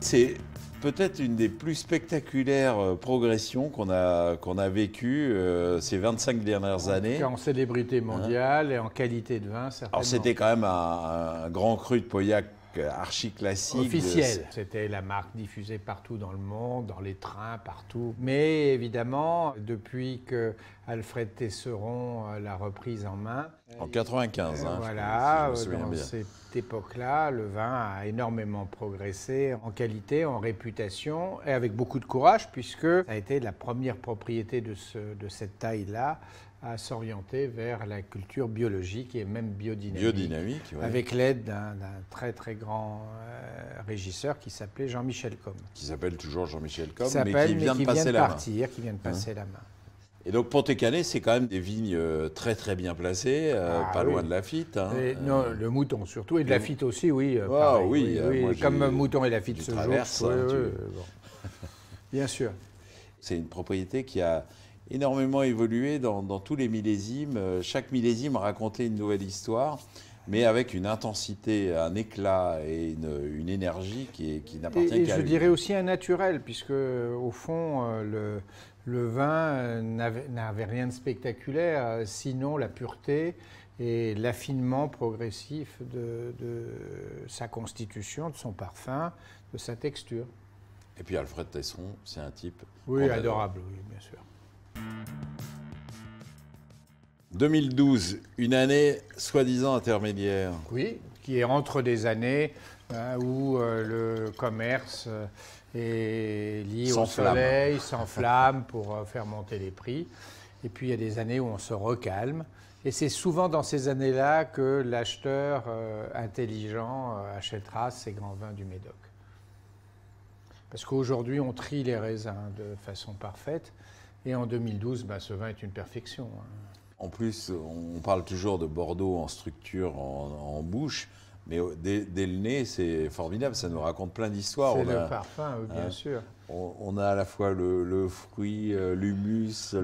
C'est peut-être une des plus spectaculaires progressions qu'on a vécues ces 25 dernières années. En célébrité mondiale et en qualité de vin, certainement. Alors c'était quand même un grand cru de Pauillac archi classique. Officiel. C'était la marque diffusée partout dans le monde, dans les trains, partout. Mais évidemment, depuis que Alfred Tesseron l'a reprise en main. En 95, voilà, si je me souviens bien. Cette époque-là, le vin a énormément progressé en qualité, en réputation, et avec beaucoup de courage, puisque ça a été la première propriété de cette taille-là à s'orienter vers la culture biologique et même biodynamique. Ouais. Avec l'aide d'un très très grand régisseur qui s'appelait Jean-Michel Combe. Qui s'appelle toujours Jean-Michel Combe, mais qui vient de passer la main. Qui vient de passer la main. Et donc Pontet-Canet, c'est quand même des vignes très très bien placées, pas loin de Lafite. Non, le Mouton surtout, et de Lafite aussi, oui. Oui, moi, comme Mouton et Lafite se jouent. Bien sûr. C'est une propriété qui a énormément évolué dans tous les millésimes. Chaque millésime racontait une nouvelle histoire, mais avec une intensité, un éclat et une énergie qui n'appartient qu'à lui. Et je dirais aussi un naturel, puisque au fond, le vin n'avait rien de spectaculaire, sinon la pureté et l'affinement progressif de sa constitution, de son parfum, de sa texture. Et puis Alfred Tesseron, c'est un type... Oui, adorable, oui, bien sûr. 2012, une année soi-disant intermédiaire. Oui, qui est entre des années où le commerce est lié au soleil, s'enflamme pour faire monter les prix. Et puis il y a des années où on se recalme. Et c'est souvent dans ces années-là que l'acheteur intelligent achètera ces grands vins du Médoc. Parce qu'aujourd'hui, on trie les raisins de façon parfaite. Et en 2012, ce vin est une perfection. En plus, on parle toujours de Bordeaux en structure, en bouche, mais dès le nez, c'est formidable, ça nous raconte plein d'histoires. C'est le parfum, bien sûr. On a à la fois le fruit, l'humus,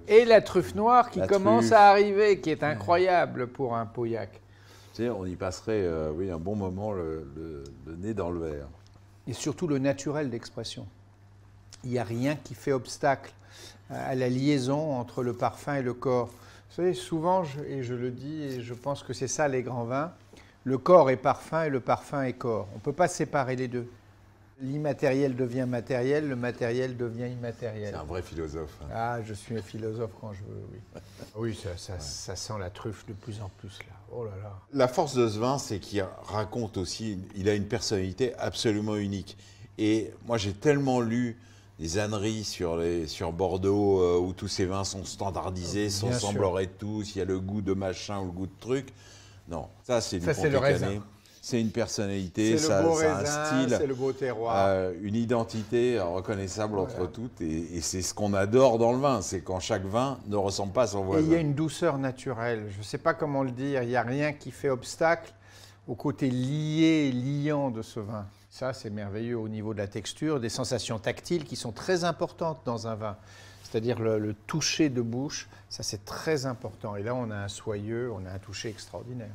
et la truffe noire qui commence à arriver, qui est incroyable pour un Pauillac. Tu sais, on y passerait un bon moment le nez dans le verre. Et surtout le naturel d'expression. Il n'y a rien qui fait obstacle à la liaison entre le parfum et le corps. Vous savez, souvent, et je le dis, et je pense que c'est ça les grands vins, le corps est parfum et le parfum est corps. On ne peut pas séparer les deux. L'immatériel devient matériel, le matériel devient immatériel. C'est un vrai philosophe. Ah, je suis un philosophe quand je veux, oui. Oui, ça sent la truffe de plus en plus, là. Oh là là. La force de ce vin, c'est qu'il raconte aussi, il a une personnalité absolument unique. Et moi, j'ai tellement lu des âneries sur Bordeaux où tous ces vins sont standardisés, sembleraient tous, il y a le goût de machin ou le goût de truc. Non, ça c'est du Pontet-Canet. C'est une personnalité, ça a un style, c'est le beau terroir. Une identité reconnaissable entre toutes. Et c'est ce qu'on adore dans le vin, c'est quand chaque vin ne ressemble pas à son voisin. Et il y a une douceur naturelle, je ne sais pas comment le dire, il n'y a rien qui fait obstacle au côté lié et liant de ce vin. Ça, c'est merveilleux au niveau de la texture, des sensations tactiles qui sont très importantes dans un vin. C'est-à-dire le toucher de bouche, ça c'est très important. Et là, on a un soyeux, on a un toucher extraordinaire.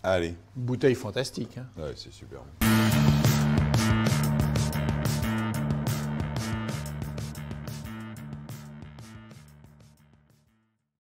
Allez. Bouteille fantastique. Ouais, c'est super.